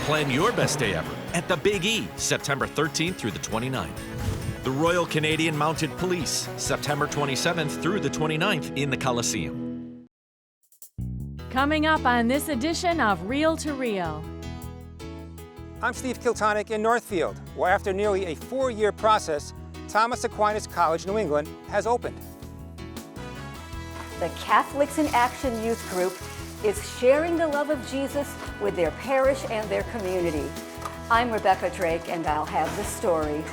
Plan your best day ever at the Big E, September 13th through the 29th. The Royal Canadian Mounted Police, September 27th through the 29th in the Coliseum. Coming up on this edition of Reel to Reel. I'm Steve Kiltonick in Northfield, where after nearly a 4-year process, Thomas Aquinas College, New England, has opened. The Catholics in Action Youth Group is sharing the love of Jesus with their parish and their community. I'm Rebecca Drake, and I'll have the story.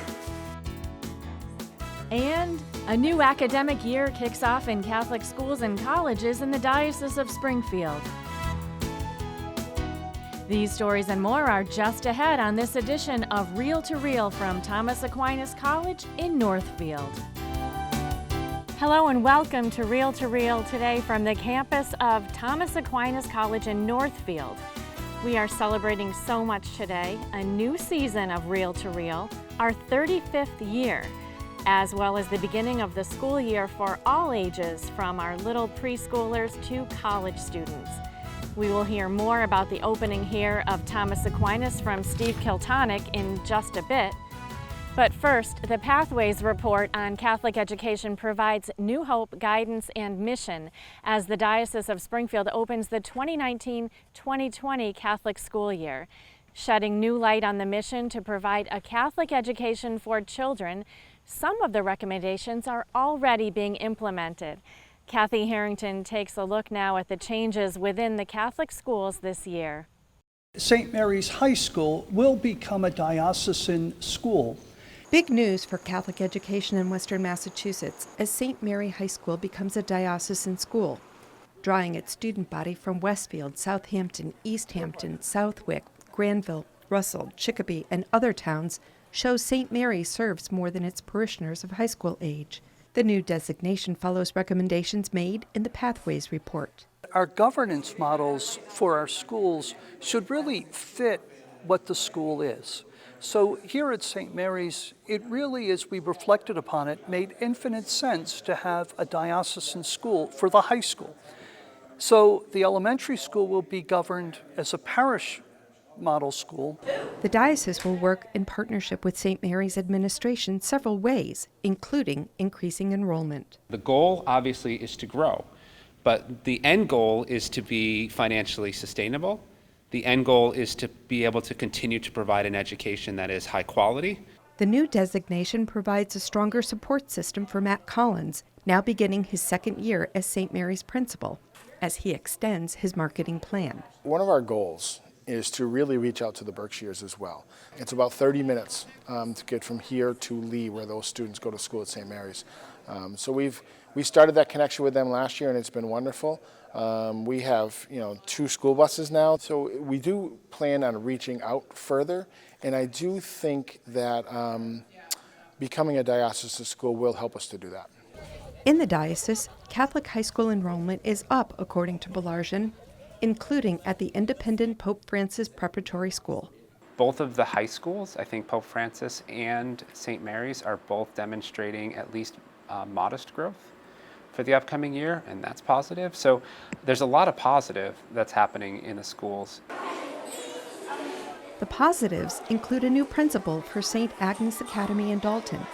And a new academic year kicks off in Catholic schools and colleges in the Diocese of Springfield. These stories and more are just ahead on this edition of Reel to Reel from Thomas Aquinas College in Northfield. Hello and welcome to Reel today from the campus of Thomas Aquinas College in Northfield. We are celebrating so much today, a new season of Reel to Reel, our 35th year, as well as the beginning of the school year for all ages, from our little preschoolers to college students. We will hear more about the opening here of Thomas Aquinas from Steve Kiltonick in just a bit. But first, the Pathways Report on Catholic Education provides new hope, guidance, and mission as the Diocese of Springfield opens the 2019-2020 Catholic school year. Shedding new light on the mission to provide a Catholic education for children, some of the recommendations are already being implemented. Kathy Harrington takes a look now at the changes within the Catholic schools this year. St. Mary's High School will become a diocesan school. Big news for Catholic education in Western Massachusetts as St. Mary High School becomes a diocesan school, drawing its student body from Westfield, Southampton, East Hampton, Southwick, Granville, Russell, Chicopee, and other towns shows St. Mary serves more than its parishioners of high school age. The new designation follows recommendations made in the Pathways Report. Our governance models for our schools should really fit what the school is. So here at St. Mary's, it really, as we reflected upon it, made infinite sense to have a diocesan school for the high school. So the elementary school will be governed as a parish model school. The diocese will work in partnership with St. Mary's administration several ways, including increasing enrollment. The goal, obviously, is to grow, but the end goal is to be financially sustainable. The end goal is to be able to continue to provide an education that is high quality. The new designation provides a stronger support system for Matt Collins, now beginning his second year as St. Mary's principal, as he extends his marketing plan. One of our goals is to really reach out to the Berkshires as well. It's about 30 minutes to get from here to Lee, where those students go to school at St. Mary's. So we started that connection with them last year, and it's been wonderful. We have 2 school buses now, so we do plan on reaching out further, and I do think that becoming a diocesan school will help us to do that. In the diocese, Catholic high school enrollment is up, according to Belarjan, including at the independent Pope Francis Preparatory School. Both of the high schools, I think Pope Francis and St. Mary's, are both demonstrating at least modest growth for the upcoming year, and that's positive. So there's a lot of positive that's happening in the schools. The positives include a new principal for St. Agnes Academy in Dalton.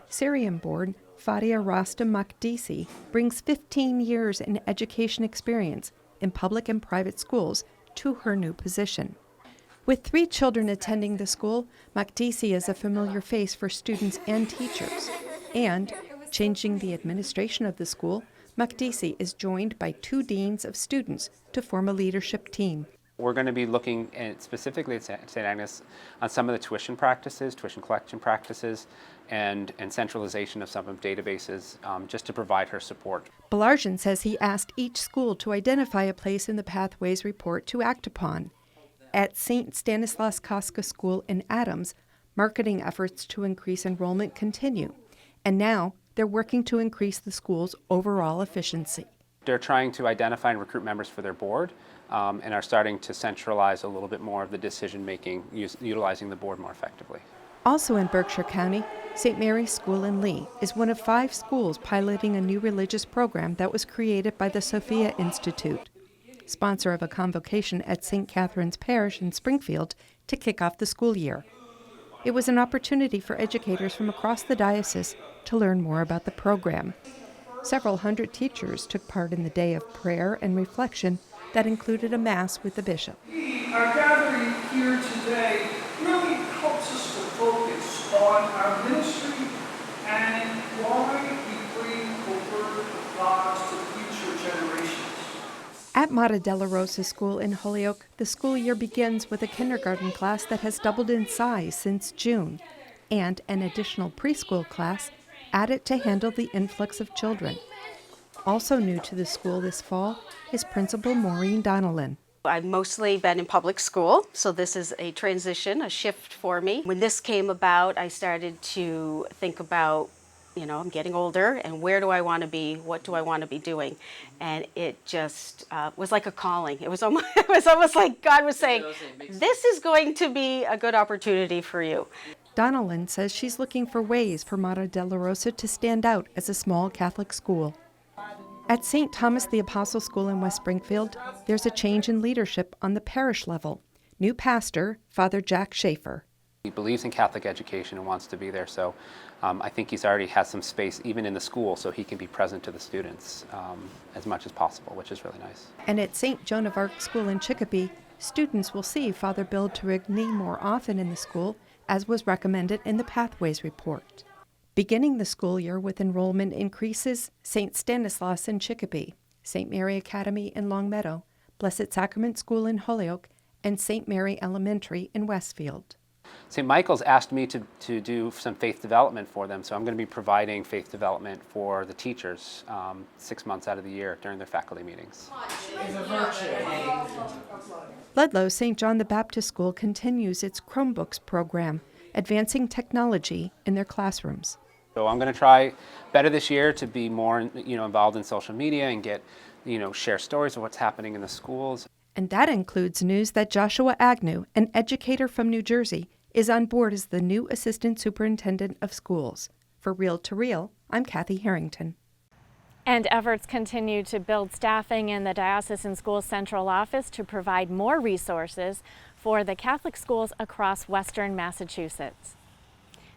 Syrian-born Fadia Rasta Makdisi brings 15 years in education experience in public and private schools to her new position. With 3 children attending the school, Makdisi is a familiar face for students and teachers. And changing the administration of the school, Makdisi is joined by 2 deans of students to form a leadership team. We're going to be looking specifically at St. Agnes on some of the tuition practices, tuition collection practices, and centralization of some of databases just to provide her support. Belarjan says he asked each school to identify a place in the Pathways Report to act upon. At St. Stanislaus Kostka School in Adams, marketing efforts to increase enrollment continue, and now they're working to increase the school's overall efficiency. They're trying to identify and recruit members for their board and are starting to centralize a little bit more of the decision-making, utilizing the board more effectively. Also in Berkshire County, St. Mary's School in Lee is one of 5 schools piloting a new religious program that was created by the Sophia Institute. Sponsor of a convocation at St. Catherine's Parish in Springfield, to kick off the school year. It was an opportunity for educators from across the diocese to learn more about the program. Several hundred teachers took part in the day of prayer and reflection that included a Mass with the bishop. Our gathering here today really helps us to focus on our ministry and why we bring the Word of God to future generations. At Mater Della Rosa School in Holyoke, the school year begins with a kindergarten class that has doubled in size since June, and an additional preschool class added to handle the influx of children. Also new to the school this fall is Principal Maureen Donnellan. I've mostly been in public school, so this is a transition, a shift for me. When this came about, I started to think about, I'm getting older, and where do I want to be? What do I want to be doing? And it just was like a calling. It was almost like God was saying, this is going to be a good opportunity for you. Donnellan says she's looking for ways for Mater Della Rosa to stand out as a small Catholic school. At St. Thomas the Apostle School in West Springfield, there's a change in leadership on the parish level. New pastor, Father Jack Schaefer. He believes in Catholic education and wants to be there, so I think he's already has some space even in the school so he can be present to the students as much as possible, which is really nice. And at St. Joan of Arc School in Chicopee, students will see Father Bill Terigny more often in the school, as was recommended in the Pathways report. Beginning the school year with enrollment increases, St. Stanislaus in Chicopee, St. Mary Academy in Longmeadow, Blessed Sacrament School in Holyoke, and St. Mary Elementary in Westfield. St. Michael's asked me to do some faith development for them, so I'm going to be providing faith development for the teachers 6 months out of the year during their faculty meetings. Ludlow St. John the Baptist School continues its Chromebooks program, advancing technology in their classrooms. So I'm going to try better this year to be more involved in social media and get, share stories of what's happening in the schools. And that includes news that Joshua Agnew, an educator from New Jersey, is on board as the new Assistant Superintendent of Schools. For Reel to Reel, I'm Kathy Harrington. And efforts continue to build staffing in the Diocesan Schools Central Office to provide more resources for the Catholic schools across Western Massachusetts.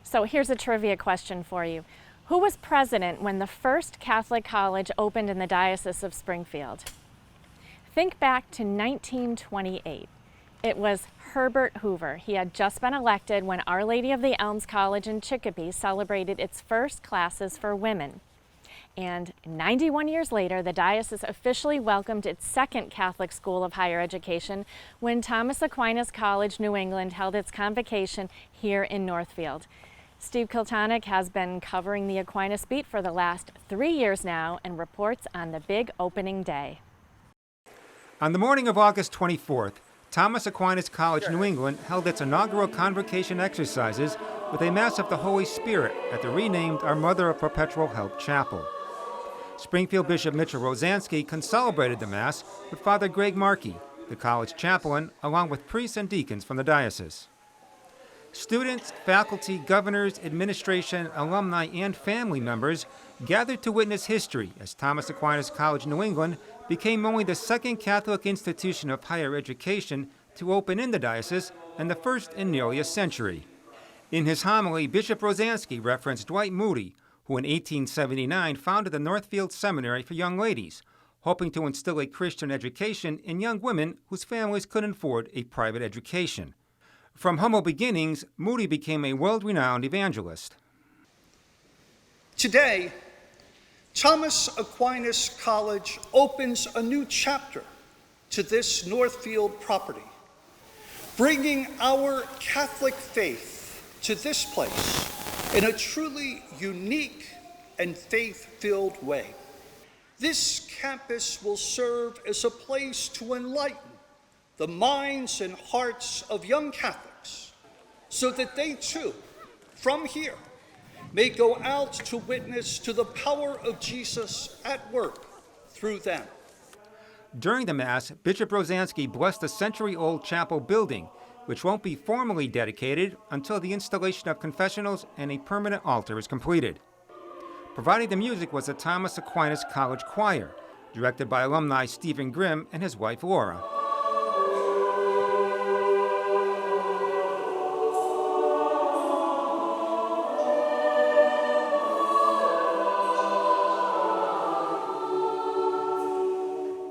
So here's a trivia question for you. Who was president when the first Catholic college opened in the Diocese of Springfield? Think back to 1928. It was Herbert Hoover. He had just been elected when Our Lady of the Elms College in Chicopee celebrated its first classes for women. And 91 years later, the diocese officially welcomed its second Catholic school of higher education when Thomas Aquinas College, New England, held its convocation here in Northfield. Steve Kiltonic has been covering the Aquinas beat for the last 3 years now and reports on the big opening day. On the morning of August 24th, Thomas Aquinas College, New England, held its inaugural convocation exercises with a Mass of the Holy Spirit at the renamed Our Mother of Perpetual Help Chapel. Springfield Bishop Mitchell Rosansky concelebrated the Mass with Father Greg Markey, the college chaplain, along with priests and deacons from the diocese. Students, faculty, governors, administration, alumni, and family members gathered to witness history as Thomas Aquinas College, New England became only the second Catholic institution of higher education to open in the diocese and the first in nearly a century. In his homily, Bishop Rosansky referenced Dwight Moody, who in 1879 founded the Northfield Seminary for Young Ladies, hoping to instill a Christian education in young women whose families couldn't afford a private education. From humble beginnings, Moody became a world-renowned evangelist. Today, Thomas Aquinas College opens a new chapter to this Northfield property, bringing our Catholic faith to this place in a truly unique and faith-filled way. This campus will serve as a place to enlighten the minds and hearts of young Catholics so that they too, from here, may go out to witness to the power of Jesus at work through them. During the Mass, Bishop Rosansky blessed the century-old chapel building, which won't be formally dedicated until the installation of confessionals and a permanent altar is completed. Providing the music was the Thomas Aquinas College Choir, directed by alumni Stephen Grimm and his wife Laura.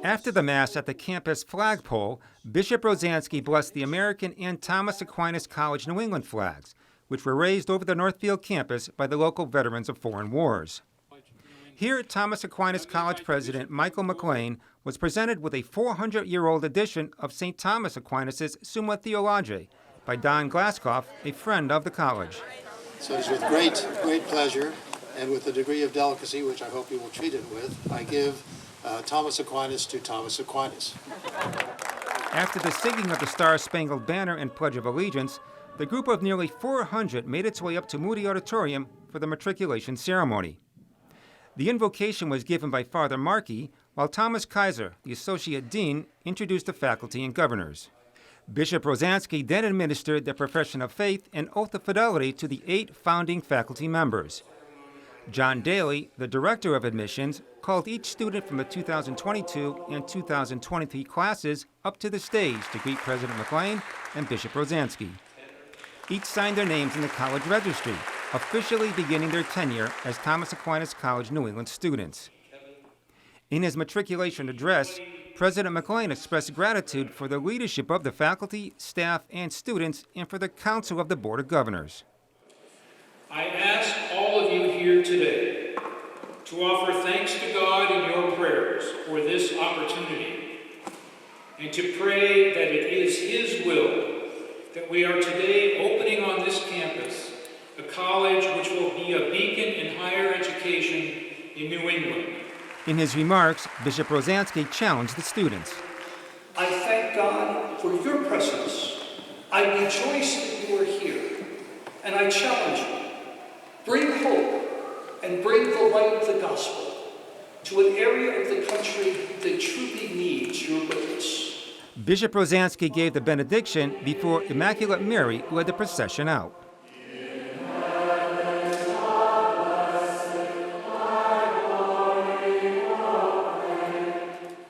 After the Mass at the campus flagpole, Bishop Rozansky blessed the American and Thomas Aquinas College New England flags, which were raised over the Northfield campus by the local veterans of foreign wars. Here, Thomas Aquinas College President Michael McLean was presented with a 400-year-old edition of St. Thomas Aquinas' Summa Theologiae by Don Glaskoff, a friend of the college. So it is with great pleasure and with a degree of delicacy, which I hope you will treat it with, I give Thomas Aquinas to Thomas Aquinas. After the singing of the Star-Spangled Banner and Pledge of Allegiance, the group of nearly 400 made its way up to Moody Auditorium for the matriculation ceremony. The invocation was given by Father Markey, while Thomas Kaiser, the Associate Dean, introduced the faculty and governors. Bishop Rozansky then administered the profession of faith and oath of fidelity to the 8 founding faculty members. John Daly, the Director of Admissions, called each student from the 2022 and 2023 classes up to the stage to greet President McLean and Bishop Rozansky. Each signed their names in the college registry, officially beginning their tenure as Thomas Aquinas College New England students. In his matriculation address, President McLean expressed gratitude for the leadership of the faculty, staff, and students, and for the counsel of the Board of Governors. I ask all of you here today to offer thanks to God in your prayers for this opportunity, and to pray that it is His will that we are today opening on this campus a college which will be a beacon in higher education in New England. In his remarks, Bishop Rozansky challenged the students. I thank God for your presence. I rejoice that you are here, and I challenge you. Bring hope and bring the light of the gospel to an area of the country that truly needs your witness. Bishop Rozansky gave the benediction before Immaculate Mary led the procession out.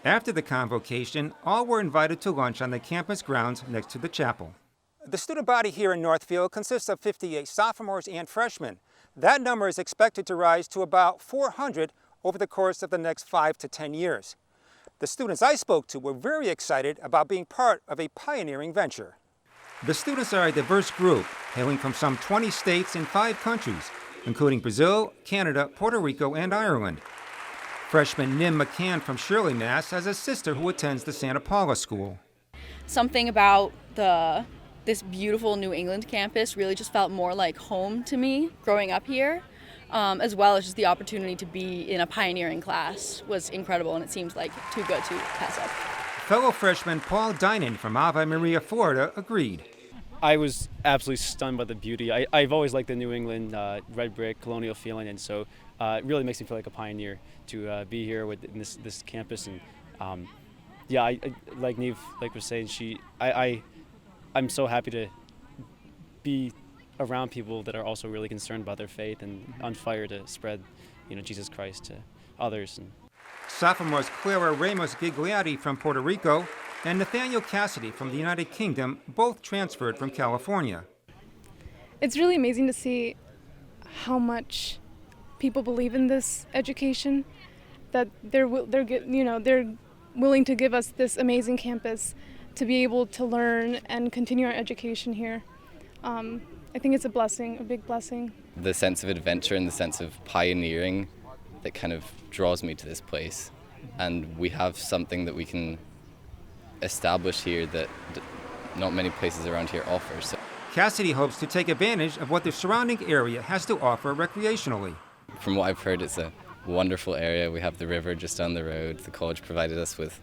After the convocation, all were invited to lunch on the campus grounds next to the chapel. The student body here in Northfield consists of 58 sophomores and freshmen. That number is expected to rise to about 400 over the course of the next 5 to 10 years. The students I spoke to were very excited about being part of a pioneering venture. The students are a diverse group, hailing from some 20 states and 5 countries, including Brazil, Canada, Puerto Rico, and Ireland. Freshman Nim McCann from Shirley, Mass. Has a sister who attends the Santa Paula School. Something about this beautiful New England campus really just felt more like home to me growing up here, as well as just the opportunity to be in a pioneering class was incredible, and it seems like too good to pass up. Fellow freshman Paul Dinan from Ave Maria, Florida, agreed. I was absolutely stunned by the beauty. I've always liked the New England red brick colonial feeling, and so it really makes me feel like a pioneer to be here with this campus. And I like Neve, like was saying, I'm so happy to be around people that are also really concerned about their faith and on fire to spread, Jesus Christ to others. Sophomores Clara Ramos Gigliotti from Puerto Rico and Nathaniel Cassidy from the United Kingdom both transferred from California. It's really amazing to see how much people believe in this education, that they're willing to give us this amazing campus to be able to learn and continue our education here. I think it's a blessing, a big blessing. The sense of adventure and the sense of pioneering that kind of draws me to this place. And we have something that we can establish here that not many places around here offer. So Cassidy hopes to take advantage of what the surrounding area has to offer recreationally. From what I've heard, it's a wonderful area. We have the river just down the road. The college provided us with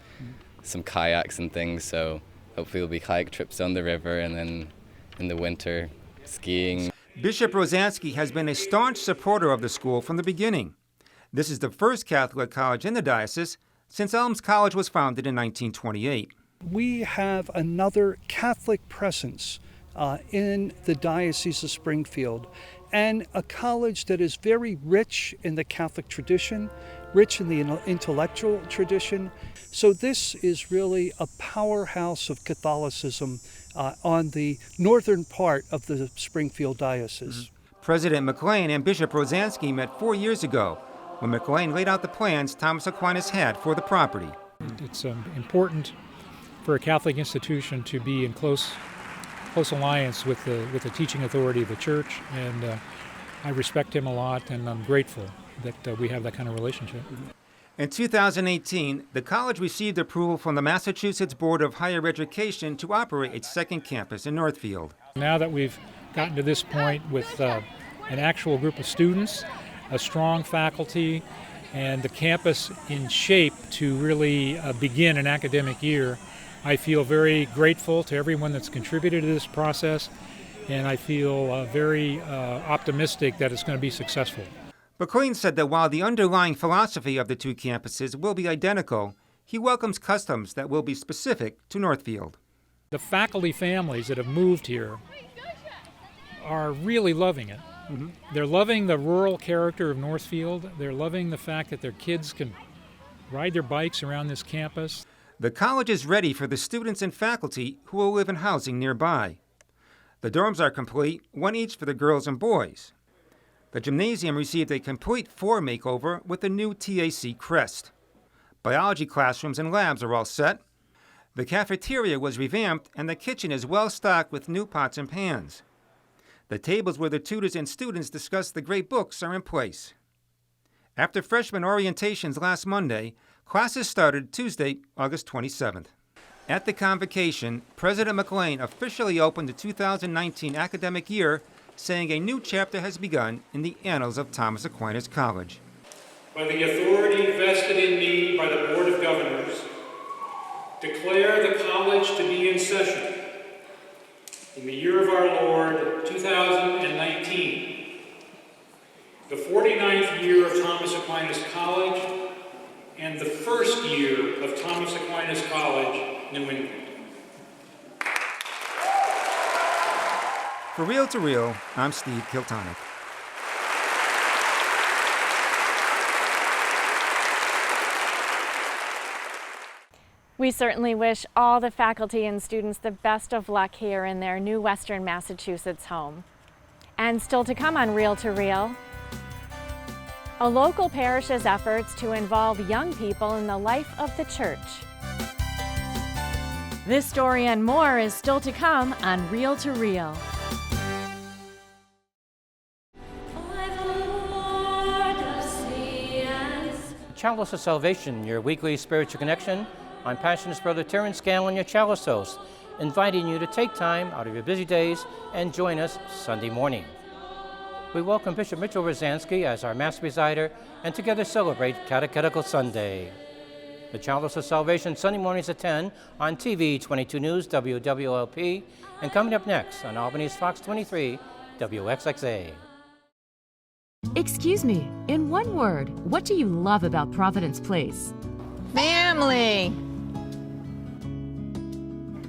some kayaks and things, so hopefully there'll be kayak trips down the river, and then in the winter, skiing. Bishop Rozansky has been a staunch supporter of the school from the beginning. This is the first Catholic college in the diocese since Elms College was founded in 1928. We have another Catholic presence in the Diocese of Springfield, and a college that is very rich in the Catholic tradition, rich in the intellectual tradition. So this is really a powerhouse of Catholicism on the northern part of the Springfield Diocese. President McLean and Bishop Rozansky met 4 years ago when McLean laid out the plans Thomas Aquinas had for the property. It's important for a Catholic institution to be in close alliance with the teaching authority of the church, and I respect him a lot, and I'm grateful that we have that kind of relationship. In 2018, the college received approval from the Massachusetts Board of Higher Education to operate its second campus in Northfield. Now that we've gotten to this point with an actual group of students, a strong faculty, and the campus in shape to really begin an academic year, I feel very grateful to everyone that's contributed to this process, and I feel very optimistic that it's going to be successful. McLean said that while the underlying philosophy of the two campuses will be identical, he welcomes customs that will be specific to Northfield. The faculty families that have moved here are really loving it. Mm-hmm. They're loving the rural character of Northfield. They're loving the fact that their kids can ride their bikes around this campus. The college is ready for the students and faculty who will live in housing nearby. The dorms are complete, one each for the girls and boys. The gymnasium received a complete floor makeover with a new TAC crest. Biology classrooms and labs are all set. The cafeteria was revamped, and the kitchen is well stocked with new pots and pans. The tables where the tutors and students discuss the great books are in place. After freshman orientations last Monday, classes started Tuesday, August 27th. At the convocation, President McLean officially opened the 2019 academic year, saying a new chapter has begun in the annals of Thomas Aquinas College. By the authority vested in me by the Board of Governors, declare the college to be in session in the year of our Lord, 2019, the 49th year of Thomas Aquinas College, and the first year of Thomas Aquinas College, New England. For Real to Real, I'm Steve Kiltonic. We certainly wish all the faculty and students the best of luck here in their new Western Massachusetts home. And still to come on Real to Real, a local parish's efforts to involve young people in the life of the church. This story and more is still to come on Real to Real. Chalice of Salvation, your weekly spiritual connection. I'm Passionist Brother Terrence Scanlon, your Chalice host, inviting you to take time out of your busy days and join us Sunday morning. We welcome Bishop Mitchell Rosansky as our Mass presider and together celebrate Catechetical Sunday. The Chalice of Salvation, Sunday mornings at 10 on TV 22 News, WWLP, and coming up next on Albany's Fox 23, WXXA. Excuse me, in one word, what do you love about Providence Place? Family.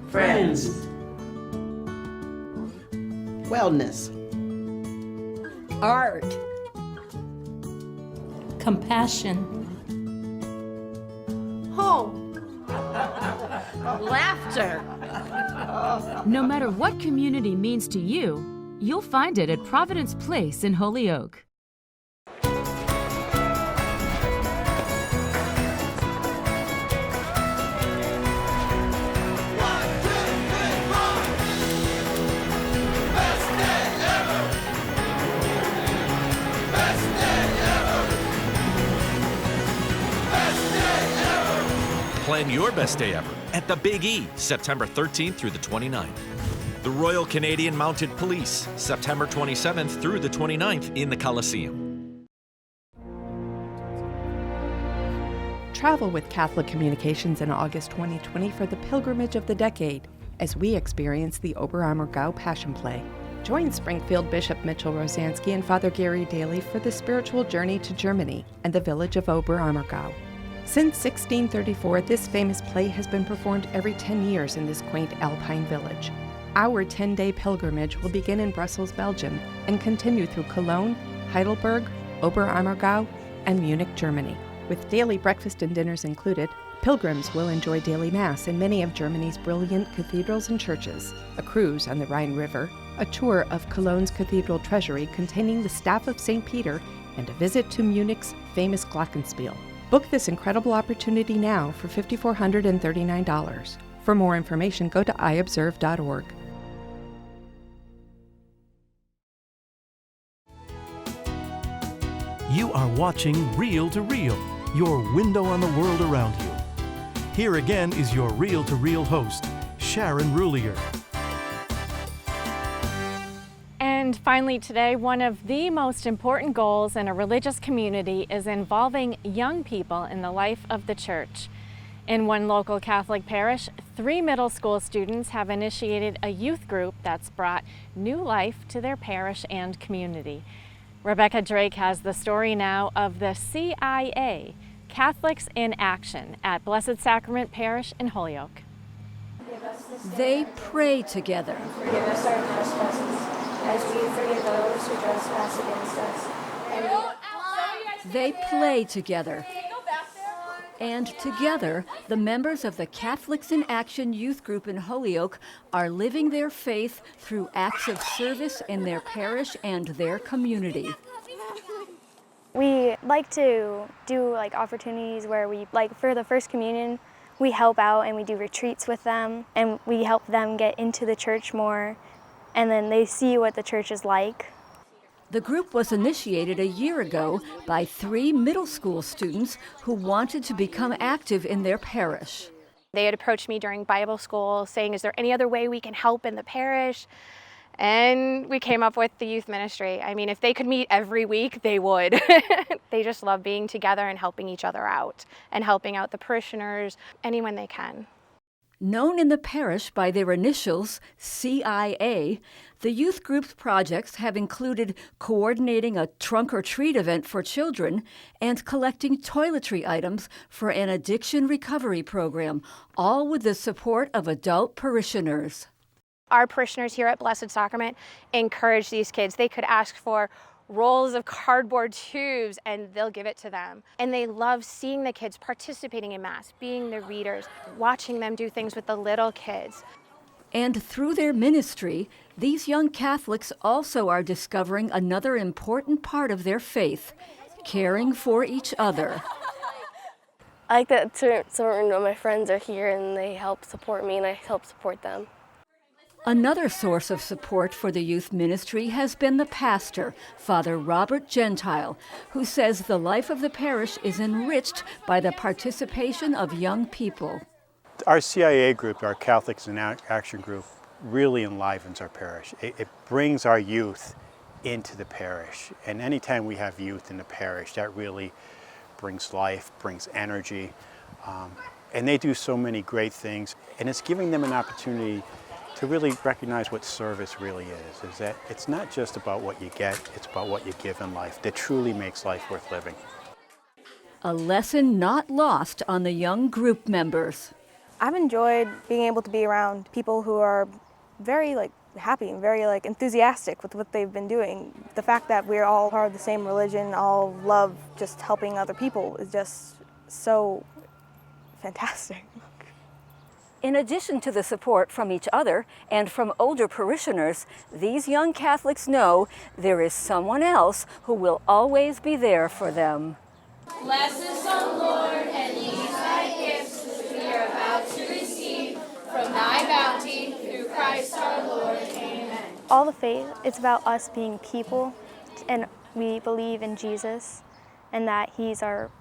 Friends. Wellness. Art. Compassion. Home. Laughter. No matter what community means to you, you'll find it at Providence Place in Holyoke. Plan your best day ever at the Big E, September 13th through the 29th. The Royal Canadian Mounted Police, September 27th through the 29th in the Coliseum. Travel with Catholic Communications in August 2020 for the pilgrimage of the decade as we experience the Oberammergau Passion Play. Join Springfield Bishop Mitchell Rosansky and Father Gary Daly for the spiritual journey to Germany and the village of Oberammergau. Since 1634, this famous play has been performed every 10 years in this quaint alpine village. Our 10-day pilgrimage will begin in Brussels, Belgium, and continue through Cologne, Heidelberg, Oberammergau, and Munich, Germany. With daily breakfast and dinners included, pilgrims will enjoy daily Mass in many of Germany's brilliant cathedrals and churches, a cruise on the Rhine River, a tour of Cologne's cathedral treasury containing the staff of St. Peter, and a visit to Munich's famous Glockenspiel. Book this incredible opportunity now for $5,439. For more information, go to iobserve.org. You are watching Reel to Reel, your window on the world around you. Here again is your Reel to Reel host, Sharon Rulier. And finally today, one of the most important goals in a religious community is involving young people in the life of the church. In one local Catholic parish, 3 middle school students have initiated a youth group that's brought new life to their parish and community. Rebecca Drake has the story now of the CIA, Catholics in Action, at Blessed Sacrament Parish in Holyoke. They pray together. Forgive us our trespasses, as we forgive those who trespass against us. They play together. And together, the members of the Catholics in Action youth group in Holyoke are living their faith through acts of service in their parish and their community. We like to do opportunities where we, for the First Communion, we help out and we do retreats with them and we help them get into the church more, and then they see what the church is like. The group was initiated a year ago by 3 middle school students who wanted to become active in their parish. They had approached me during Bible school saying, is there any other way we can help in the parish? And we came up with the youth ministry. I mean, if they could meet every week, they would. They just love being together and helping each other out and helping out the parishioners, anyone they can. Known in the parish by their initials, CIA, the youth group's projects have included coordinating a trunk or treat event for children and collecting toiletry items for an addiction recovery program, all with the support of adult parishioners. Our parishioners here at Blessed Sacrament encourage these kids. They could ask for rolls of cardboard tubes and they'll give it to them. And they love seeing the kids participating in Mass, being the readers, watching them do things with the little kids. And through their ministry, these young Catholics also are discovering another important part of their faith, caring for each other. I like that certain of my friends are here and they help support me and I help support them. Another source of support for the youth ministry has been the pastor, Father Robert Gentile, who says the life of the parish is enriched by the participation of young people. Our CIA group, our Catholics in Action group, really enlivens our parish. It brings our youth into the parish. And anytime we have youth in the parish, that really brings life, brings energy. And they do so many great things. And it's giving them an opportunity to really recognize what service really is that it's not just about what you get, it's about what you give in life that truly makes life worth living. A lesson not lost on the young group members. I've enjoyed being able to be around people who are very happy and very enthusiastic with what they've been doing. The fact that we're all part of the same religion, all love just helping other people is just so fantastic. In addition to the support from each other and from older parishioners, these young Catholics know there is someone else who will always be there for them. Bless us, O Lord, and these thy gifts which we are about to receive from thy bounty through Christ our Lord. Amen. All the faith, it's about us being people, and we believe in Jesus and that he's our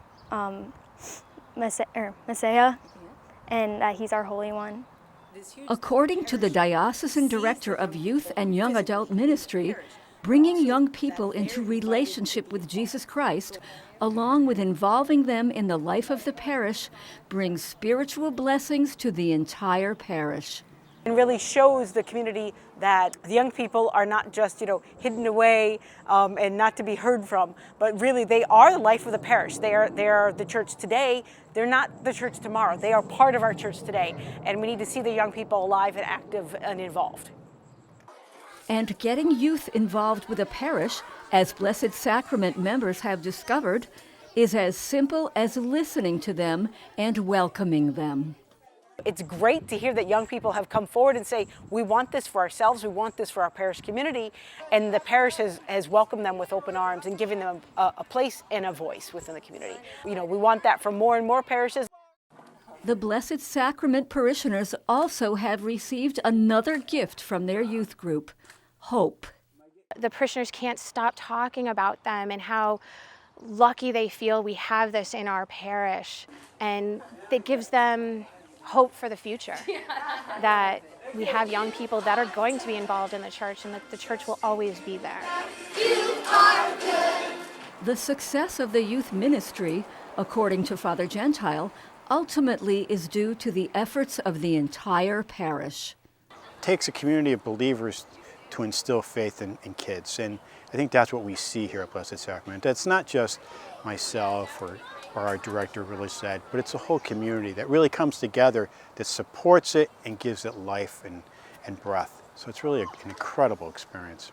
Messiah, and that he's our Holy One. According to the Diocesan Director of Youth and Young Adult Ministry, bringing young people into relationship with Jesus Christ, along with involving them in the life of the parish, brings spiritual blessings to the entire parish. It really shows the community that the young people are not just, hidden away and not to be heard from, but really they are the life of the parish. They are the church today. They're not the church tomorrow. They are part of our church today, and we need to see the young people alive and active and involved. And getting youth involved with a parish, as Blessed Sacrament members have discovered, is as simple as listening to them and welcoming them. It's great to hear that young people have come forward and say, we want this for ourselves, we want this for our parish community, and the parish has welcomed them with open arms and given them a place and a voice within the community. You know, we want that for more and more parishes. The Blessed Sacrament parishioners also have received another gift from their youth group, hope. The parishioners can't stop talking about them and how lucky they feel we have this in our parish, and it gives them hope for the future, that we have young people that are going to be involved in the church and that the church will always be there. You are good. The success of the youth ministry, according to Father Gentile, ultimately is due to the efforts of the entire parish. It takes a community of believers to instill faith in kids, and I think that's what we see here at Blessed Sacrament. It's not just myself or our director of religious ed, but it's a whole community that really comes together, that supports it and gives it life and breath. So it's really an incredible experience.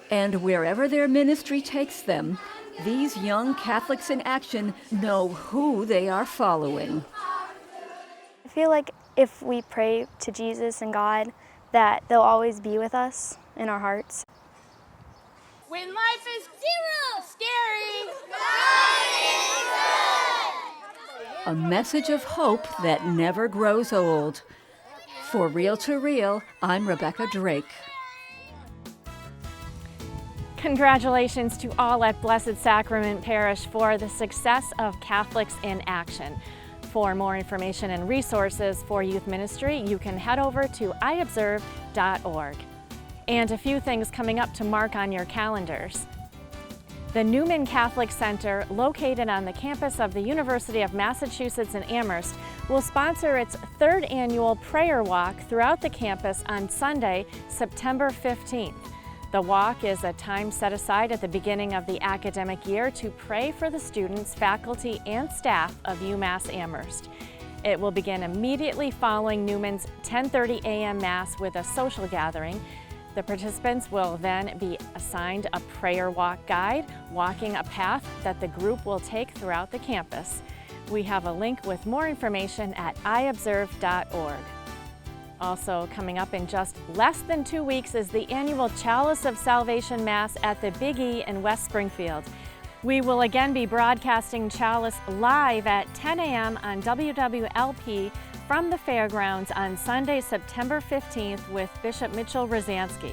And wherever their ministry takes them, these young Catholics in action know who they are following. I feel like if we pray to Jesus and God, that they'll always be with us in our hearts. When life is scary, God is good. A message of hope that never grows old. For Real to Real, I'm Rebecca Drake. Congratulations to all at Blessed Sacrament Parish for the success of Catholics in Action. For more information and resources for youth ministry, you can head over to iobserve.org. And a few things coming up to mark on your calendars. The Newman Catholic Center, located on the campus of the University of Massachusetts in Amherst, will sponsor its third annual prayer walk throughout the campus on Sunday, September 15th. The walk is a time set aside at the beginning of the academic year to pray for the students, faculty, and staff of UMass Amherst. It will begin immediately following Newman's 10:30 a.m. Mass with a social gathering. The participants will then be assigned a prayer walk guide, walking a path that the group will take throughout the campus. We have a link with more information at iobserve.org. Also coming up in just less than 2 weeks is the annual Chalice of Salvation Mass at the Big E in West Springfield. We will again be broadcasting Chalice live at 10 a.m. on WWLP from the fairgrounds on Sunday, September 15th with Bishop Mitchell Rosansky.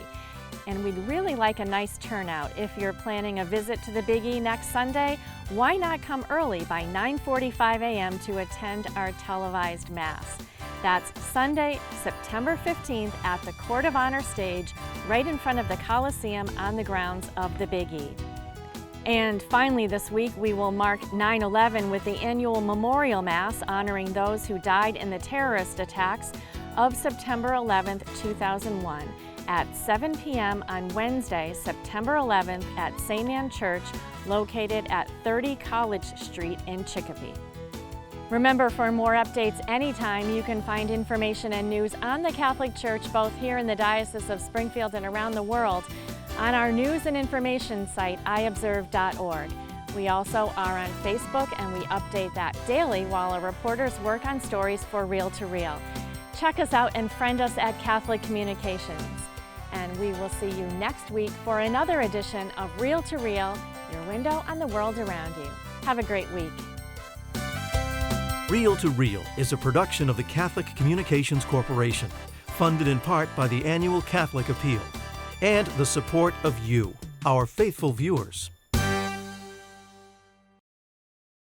And we'd really like a nice turnout. If you're planning a visit to the Big E next Sunday, why not come early by 9:45 a.m. to attend our televised Mass? That's Sunday, September 15th at the Court of Honor stage, right in front of the Coliseum on the grounds of the Big E. And finally this week, we will mark 9/11 with the annual Memorial Mass honoring those who died in the terrorist attacks of September 11th, 2001 at 7 p.m. on Wednesday, September 11th at St. Anne Church, located at 30 College Street in Chicopee. Remember, for more updates anytime, you can find information and news on the Catholic Church both here in the Diocese of Springfield and around the world on our news and information site, iobserve.org. We also are on Facebook, and we update that daily while our reporters work on stories for Real to Real. Check us out and friend us at Catholic Communications. And we will see you next week for another edition of Real to Real, your window on the world around you. Have a great week. Real to Real is a production of the Catholic Communications Corporation, funded in part by the annual Catholic Appeal, and the support of you, our faithful viewers.